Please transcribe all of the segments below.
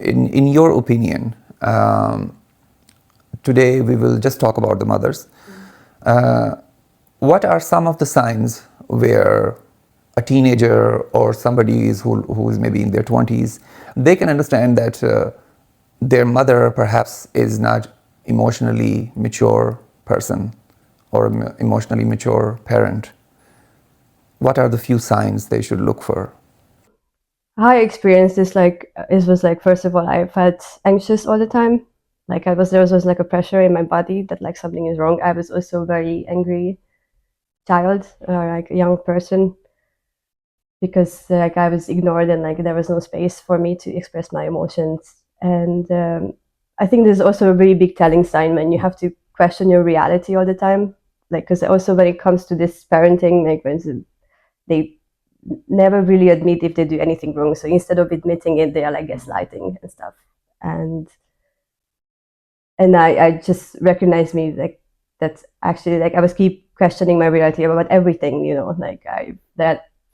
in your opinion, today we will just talk about the mothers. What are some of the signs where a teenager or somebody who is maybe in their 20s, they can understand that their mother perhaps is not emotionally mature person or emotionally mature parent? What are the few signs they should look for? How I experienced this, it was like, first of all, I felt anxious all the time. Like there was like a pressure in my body that like something is wrong. I was also a very angry child, like a young person, because like I was ignored and like there was no space for me to express my emotions. And I think there's also a really big telling sign when you have to question your reality all the time. Like, because also when it comes to this parenting, like when they never really admit if they do anything wrong. So instead of admitting it, they are like gaslighting and stuff. And I just recognized me like that's actually like I was keep questioning my reality about everything, you know, like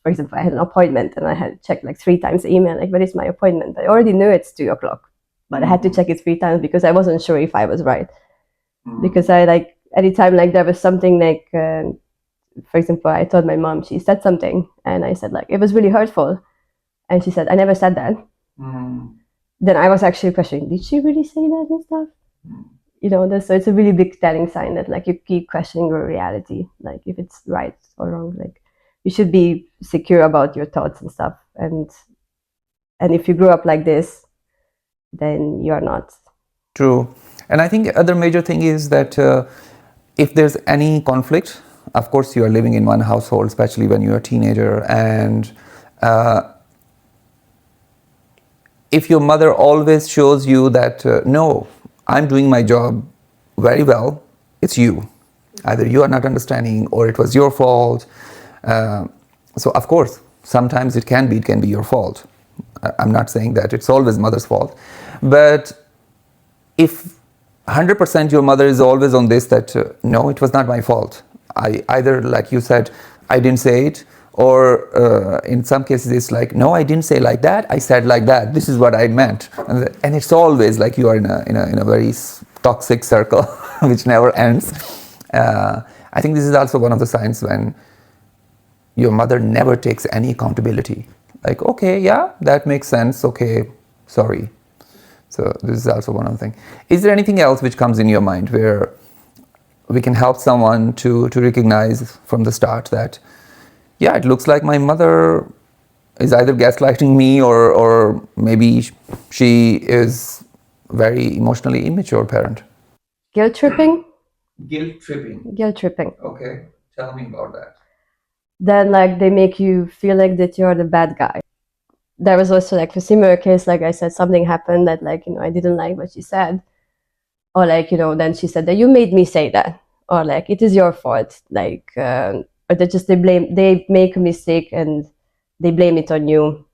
for example, I had an appointment and I had checked like 3 times the email, like, what is my appointment? I already knew it's 2:00, but I had to check it 3 times because I wasn't sure if I was right. Because I like, anytime like there was something like, for example, I told my mom, she said something and I said like, it was really hurtful. And she said, I never said that. Then I was actually questioning, did she really say that and stuff? You know, so it's a really big telling sign that like you keep questioning your reality, like if it's right or wrong. Like you should be secure about your thoughts and stuff. And if you grew up like this, then you're not. True. And I think other major thing is that if there's any conflict, of course you are living in one household, especially when you're a teenager, and if your mother always shows you that no, I'm doing my job very well, it's you. Either you are not understanding or it was your fault. So of course, sometimes it can be your fault. I'm not saying that it's always mother's fault. But if 100% your mother is always on this, that no, it was not my fault. I either, like you said, I didn't say it, or in some cases it's like, no, I didn't say like that, I said like that, this is what I meant. And it's always like you are in a very toxic circle which never ends. I think this is also one of the signs when your mother never takes any accountability. Like, okay, yeah, that makes sense, okay, sorry. So this is also one of the things. Is there anything else which comes in your mind where we can help someone to recognize from the start that, yeah, it looks like my mother is either gaslighting me or maybe she is very emotionally immature parent? Guilt tripping? Guilt tripping. Guilt tripping. Okay, tell me about that. Then like they make you feel like that you're the bad guy. There was also like a similar case, like I said, something happened that like, you know, I didn't like what she said. Or like, you know, then she said that you made me say that. Or like, it is your fault. Like, or they make a mistake and they blame it on you.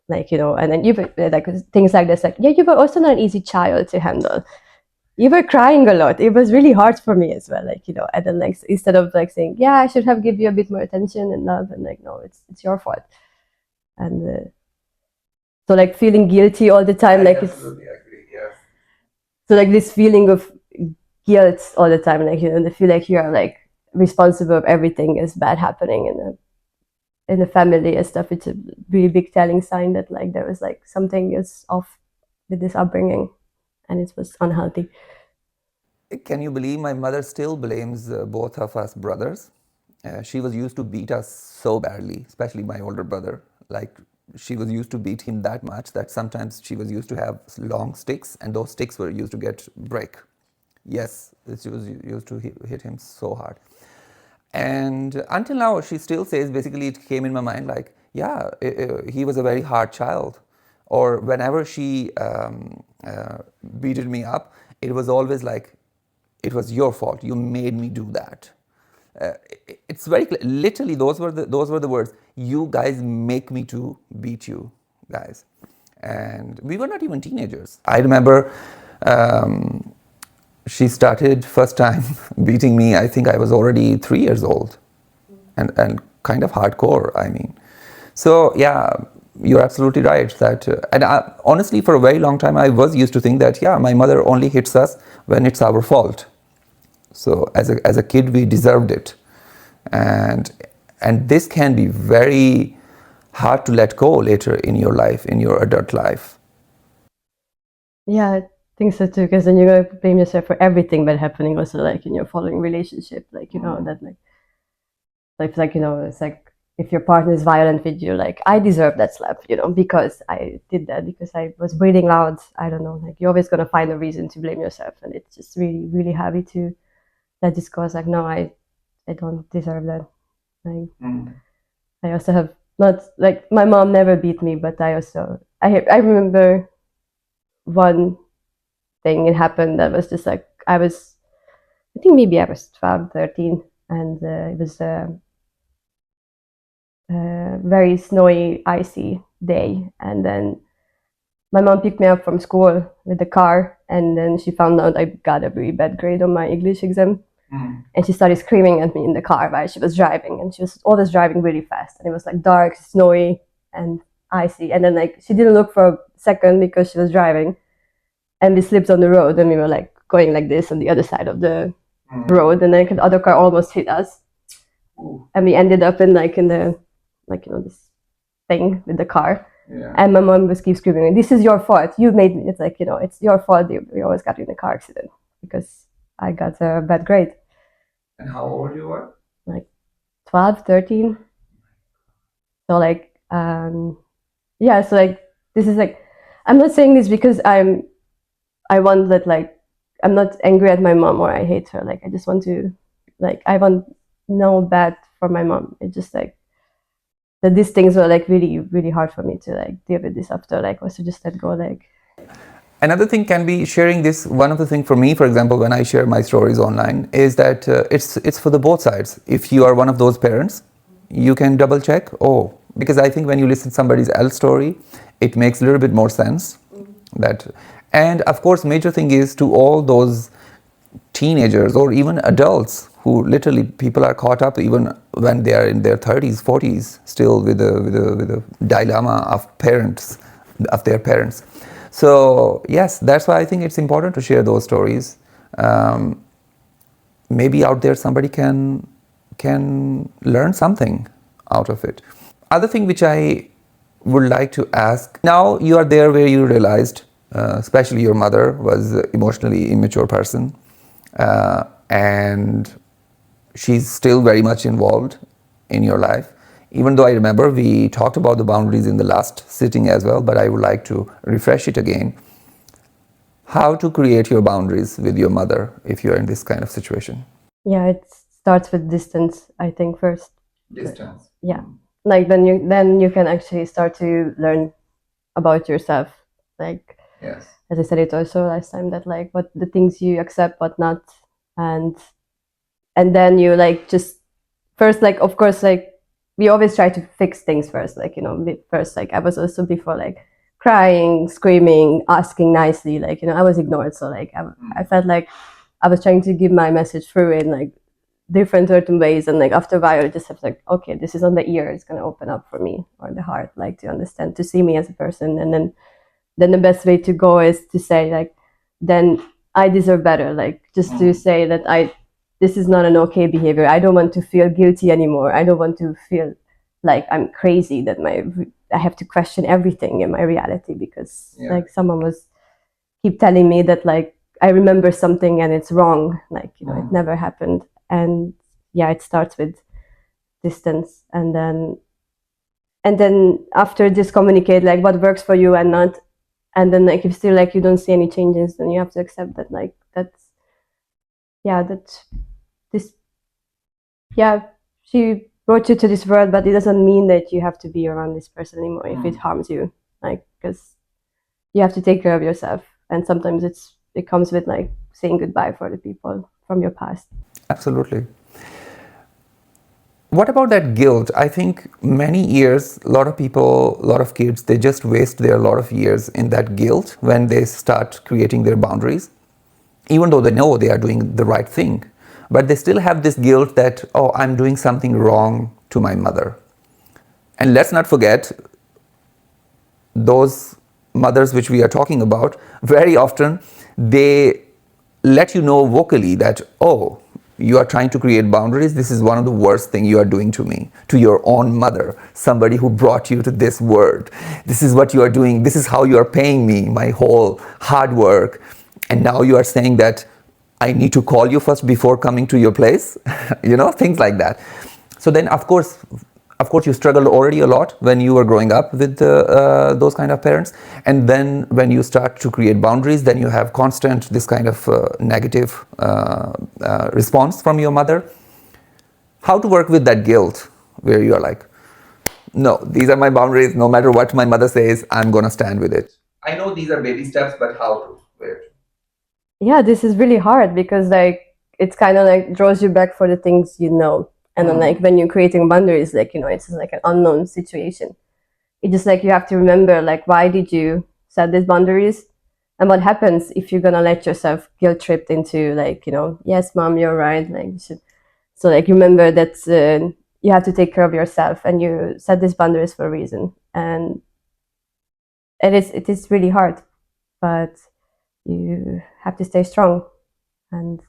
Like, you know, and then like things like this, like, yeah, you were also not an easy child to handle. You were crying a lot. It was really hard for me as well. Like, you know, and then like, instead of like saying, yeah, I should have given you a bit more attention and love, and like, no, it's your fault. And so like feeling guilty all the time, like it's absolutely agree, yes. so like this feeling of guilt all the time, like, you know, they feel like you are like responsible of everything is bad happening in the family and stuff. It's a really big telling sign that like there was like something is off with this upbringing and it was unhealthy. Can you believe my mother still blames both of us brothers? She was used to beat us so badly, especially my older brother. Like, she was used to beat him that much that sometimes she was used to have long sticks, and those sticks were used to break. Yes, she was used to hit him so hard. And until now, she still says, basically, it came in my mind like, yeah, he was a very hard child. Or whenever she beated me up, it was always like, it was your fault. You made me do that. It's very clear. Literally, those were the words. You guys make me to beat you guys. And we were not even teenagers. I remember she started first time beating me. I think I was already 3 years old, and kind of hardcore. I mean, so yeah, you're absolutely right that, and honestly, for a very long time, I was used to think that, yeah, my mother only hits us when it's our fault. So as a kid, we deserved it. And this can be very hard to let go later in your life, in your adult life. Yeah, I think so too, because then you're going to blame yourself for everything bad happening also, like in your following relationship, like, you know, that like, you know, it's like if your partner is violent with you, like, I deserve that slap, you know, because I did that, because I was breathing loud. I don't know, like, you're always going to find a reason to blame yourself, and it's just really, really heavy to let this go. It's like, no, I don't deserve that. Like, I also have not, like, my mom never beat me, but I remember one thing it happened that was just like, I think maybe I was 12, 13, and it was a very snowy, icy day, and then my mom picked me up from school with the car, and then she found out I got a really bad grade on my English exam. And she started screaming at me in the car while she was driving, and she was always driving really fast, and it was like dark, snowy, and icy. And then like she didn't look for a second because she was driving, and we slipped on the road, and we were like going like this on the other side of the road, and then the other car almost hit us. And we ended up in the, like, you know, this thing with the car. Yeah. And my mom was keep screaming, "This is your fault. You made me." It's like, you know, it's your fault. We always got in a car accident because I got a bad grade. And how old you were? Like 12, 13. So like, yeah. So like, this is like, I'm not saying this because I want that, like, I'm not angry at my mom or I hate her. Like, I just want to, like, I want no bad for my mom. It's just like that these things were like really, really hard for me to like deal with this after, like, was to just let go, like. Another thing can be sharing this. One of the things for me, for example, when I share my stories online, is that it's for the both sides. If you are one of those parents, you can double check. Oh, because I think when you listen to somebody else's story, it makes a little bit more sense. That, and of course, major thing is to all those teenagers or even adults who literally people are caught up even when they are in their 30s, 40s, still with a dilemma of their parents. So yes, that's why I think it's important to share those stories. Maybe out there somebody can learn something out of it. Other thing which I would like to ask, now you are there where you realized, especially your mother was an emotionally immature person, and she's still very much involved in your life. Even though I remember we talked about the boundaries in the last sitting as well, but I would like to refresh it again. How to create your boundaries with your mother if you're in this kind of situation? Yeah, it starts with distance, I think, first. Distance. Yeah. Like then you can actually start to learn about yourself. Like, yes, as I said it also last time, that like what the things you accept, what not, and then you like just first, like, of course, like we always try to fix things first, like, you know, first, like I was also before like crying, screaming, asking nicely, like, you know, I was ignored, so like I felt like I was trying to give my message through in like different certain ways, and like after a while I just have like, okay, this is on the ear, it's going to open up for me, or the heart, like to understand, to see me as a person. And then the best way to go is to say like, then I deserve better, like just to say that this is not an okay behavior. I don't want to feel guilty anymore. I don't want to feel like I'm crazy, that I have to question everything in my reality because like someone was keep telling me that like I remember something and it's wrong, like, you know, it never happened. And yeah, it starts with distance, and then after just communicate like what works for you and not. And then like if still like you don't see any changes, then you have to accept that like she brought you to this world, but it doesn't mean that you have to be around this person anymore if it harms you, like, because you have to take care of yourself, and sometimes it comes with like saying goodbye for the people from your past. Absolutely. What about that guilt? I think many years, a lot of people, a lot of kids, they just waste their lot of years in that guilt when they start creating their boundaries, even though they know they are doing the right thing. But they still have this guilt that, oh, I'm doing something wrong to my mother. And let's not forget, those mothers which we are talking about, very often they let you know vocally that, oh, you are trying to create boundaries. This is one of the worst things you are doing to me, to your own mother, somebody who brought you to this world. This is what you are doing. This is how you are paying me, my whole hard work. And now you are saying that I need to call you first before coming to your place, things like that. So then, of course, you struggled already a lot when you were growing up with those kind of parents. And then when you start to create boundaries, then you have constant this kind of negative response from your mother. How to work with that guilt where you are like, no, these are my boundaries. No matter what my mother says, I'm going to stand with it. I know these are baby steps, but how to? Where? Yeah, this is really hard because it's kind of like draws you back for the things you know. And then when you're creating boundaries, it's like an unknown situation. It's just you have to remember why did you set these boundaries, and what happens if you're gonna let yourself guilt tripped into yes, mom, you're right. You should. So remember that you have to take care of yourself, and you set these boundaries for a reason. And it is really hard, but you have to stay strong, and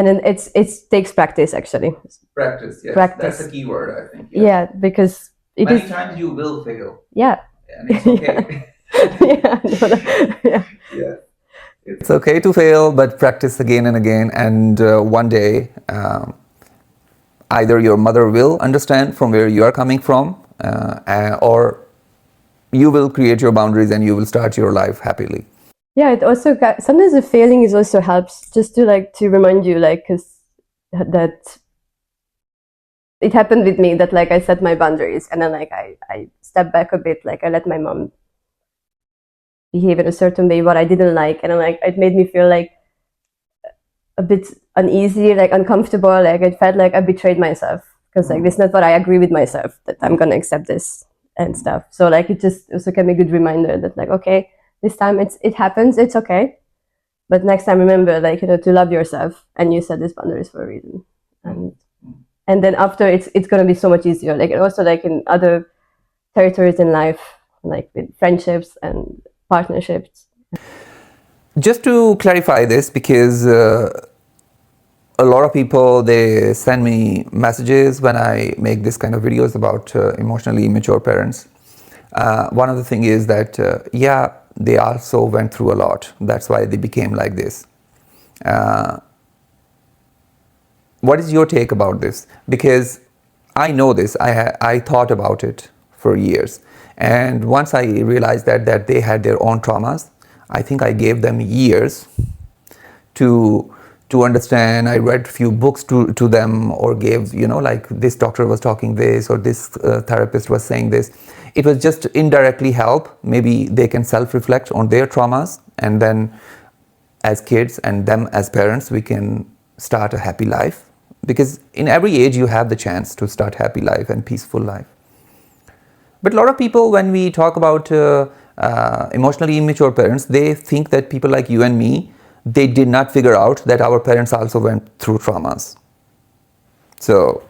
then it takes practice actually. Practice, yes. Practice. That's a key word, I think. Yeah, because many times you will fail. Yeah. And it's okay. Yeah. It's okay to fail, but practice again and again. And one day, either your mother will understand from where you are coming from, or you will create your boundaries and you will start your life happily. Yeah, it also sometimes the failing is also helps just to remind you, because that it happened with me that I set my boundaries, and then I stepped back a bit, I let my mom behave in a certain way what I didn't like, and then it made me feel a bit uneasy, uncomfortable, I felt I betrayed myself because this is not what I agree with myself, that I'm gonna accept this and stuff. So it just also can be a good reminder that okay, this time it happens, it's okay, but next time remember to love yourself, and you set these boundaries for a reason. And then after it's gonna be so much easier, and also in other territories in life, with friendships and partnerships. Just to clarify this, because a lot of people, they send me messages when I make this kind of videos about emotionally immature parents. One of the things is that they also went through a lot. That's why they became like this. What is your take about this? Because I know this. I thought about it for years. And once I realized that they had their own traumas, I think I gave them years to understand. I read few books to them, or gave, this doctor was talking this, or this therapist was saying this. It was just indirectly help. Maybe they can self-reflect on their traumas, and then as kids and them as parents, we can start a happy life. Because in every age, you have the chance to start happy life and peaceful life. But a lot of people, when we talk about emotionally immature parents, they think that people like you and me, they did not figure out that our parents also went through traumas. So,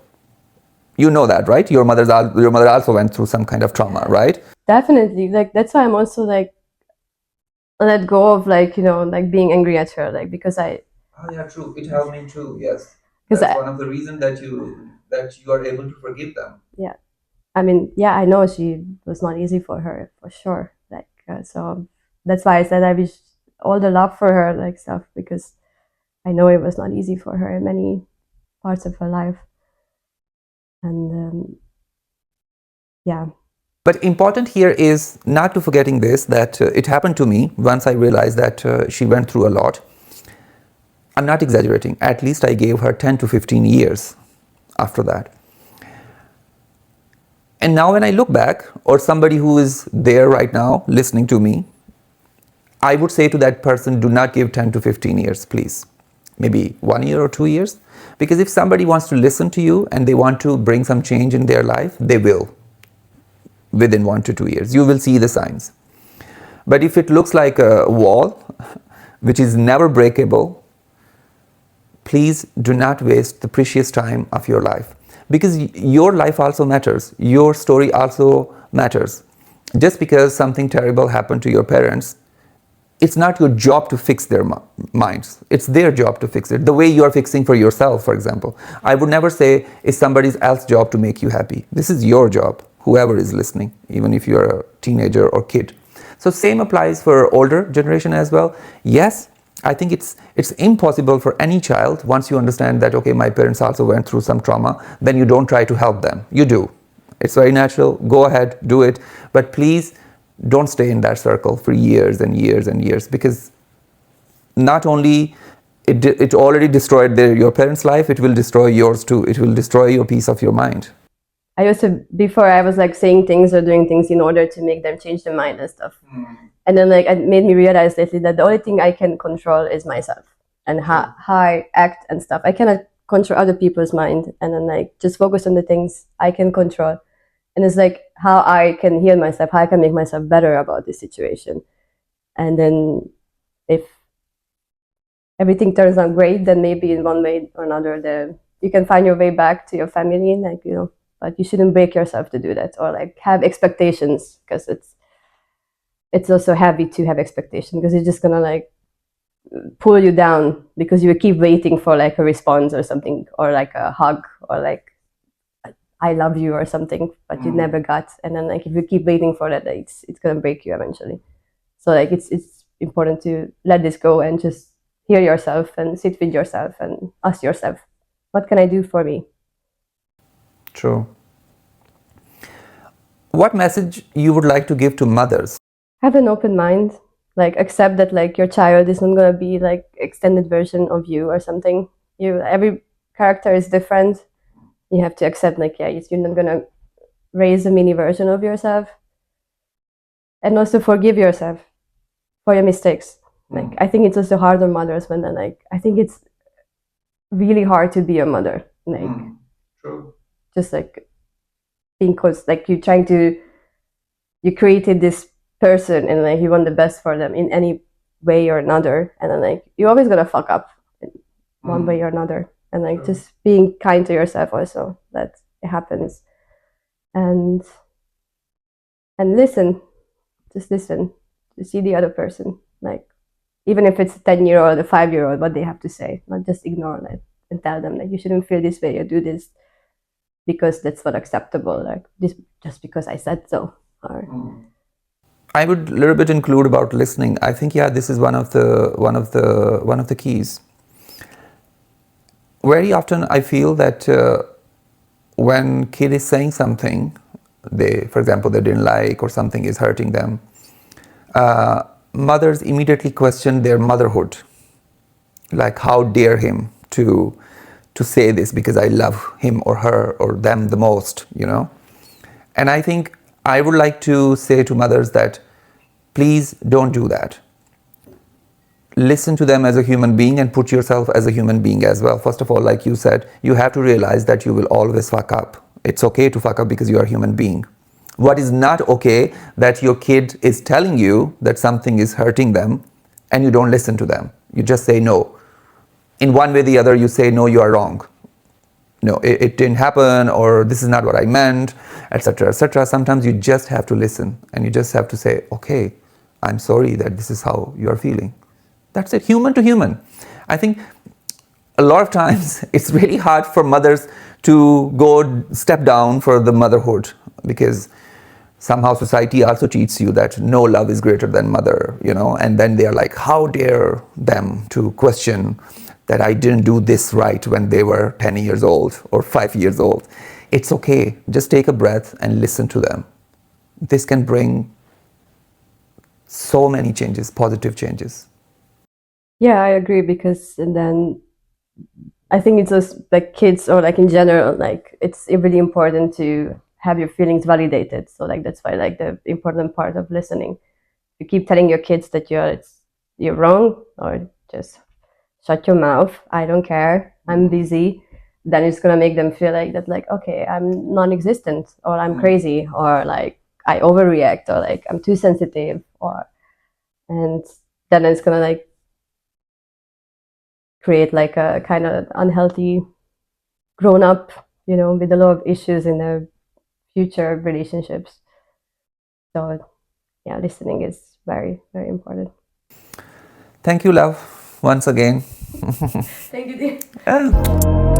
you know that, right? Your mother also went through some kind of trauma, right? Definitely. That's why I'm also let go of being angry at her, because I. Oh yeah, true. It helped me too. Yes. That's one of the reasons that you are able to forgive them. Yeah. I mean, yeah, I know she was not easy for her, for sure. So that's why I said I wish all the love for her, stuff, because I know it was not easy for her in many parts of her life. And yeah. But important here is not to forgetting this, that it happened to me once I realized that she went through a lot. I'm not exaggerating. At least I gave her 10 to 15 years after that. And now when I look back, or somebody who is there right now listening to me, I would say to that person, do not give 10 to 15 years, please. Maybe 1 year or 2 years. Because if somebody wants to listen to you and they want to bring some change in their life, they will. Within 1 to 2 years, you will see the signs. But if it looks like a wall, which is never breakable, please do not waste the precious time of your life. Because your life also matters. Your story also matters. Just because something terrible happened to your parents, it's not your job to fix their minds. It's their job to fix it. The way you are fixing for yourself, for example. I would never say it's somebody else's job to make you happy. This is your job, whoever is listening, even if you're a teenager or kid. So same applies for older generation as well. Yes, I think it's impossible for any child, once you understand that, okay, my parents also went through some trauma, then you don't try to help them. You do. It's very natural. Go ahead, do it. But please don't stay in that circle for years and years and years, because not only it already destroyed your parents' life, it will destroy yours too. It will destroy your peace of your mind. I used to, before I was like saying things or doing things in order to make them change their mind and stuff. And then like it made me realize lately that the only thing I can control is myself and how I act and stuff. I cannot control other people's mind, and then like just focus on the things I can control. And it's like how I can heal myself, how I can make myself better about this situation. And then if everything turns out great, then maybe in one way or another, you can find your way back to your family, like, you know, but you shouldn't break yourself to do that, or like have expectations, because it's also heavy to have expectations, because it's just gonna like pull you down, because you keep waiting for like a response or something, or like a hug, or like I love you or something, but you never got. And then like if you keep waiting for that, it's gonna break you eventually. So like it's important to let this go and just hear yourself and sit with yourself and ask yourself, what can I do for me? True. What message you would like to give to mothers? Have an open mind. Like accept that like your child is not gonna be like extended version of you or something. Every character is different. You have to accept like, yeah, you're not gonna raise a mini version of yourself. And also forgive yourself for your mistakes. Like I think it's also hard on mothers when they're like, I think it's really hard to be a mother. Like True. just like because like you created this person and like you want the best for them in any way or another, and then like you're always gonna fuck up in one way or another, and like just being kind to yourself also, that it happens, and listen, just listen to see the other person, like even if it's a 10-year-old, a 5-year-old, what they have to say, not just ignore it and tell them like you shouldn't feel this way or do this because that's not acceptable, like this just because I said so. Or I would a little bit include about listening. I think, yeah, this is one of the keys. Very often I feel that when kid is saying something, for example, they didn't like, or something is hurting them, mothers immediately question their motherhood. Like, how dare him to say this because I love him or her or them the most, you know? And I think I would like to say to mothers that please don't do that. Listen to them as a human being and put yourself as a human being as well. First of all, like you said, you have to realize that you will always fuck up. It's okay to fuck up because you are a human being. What is not okay, that your kid is telling you that something is hurting them and you don't listen to them. You just say no. In one way or the other, you say, no, you are wrong. No, it didn't happen, or this is not what I meant, etc., etc. Sometimes you just have to listen and you just have to say, okay, I'm sorry that this is how you are feeling. That's it, human to human. I think a lot of times it's really hard for mothers to go step down for the motherhood, because somehow society also teaches you that no love is greater than mother, you know, and then they're like, how dare them to question that I didn't do this right when they were 10 years old or 5 years old. It's okay, just take a breath and listen to them. This can bring so many changes, positive changes. yeah, I agree, because and then I think it's just like kids, or like in general, like it's really important to have your feelings validated. So like that's why like the important part of listening. You keep telling your kids that you're wrong, or just shut your mouth, I don't care, I'm busy, then it's gonna make them feel like that, like, okay, I'm non-existent, or I'm crazy, or like I overreact, or like I'm too sensitive, and then it's gonna like create like a kind of unhealthy grown up, you know, with a lot of issues in their future relationships. So yeah, listening is very, very important. Thank you, love, once again. Thank you, dear. Yeah.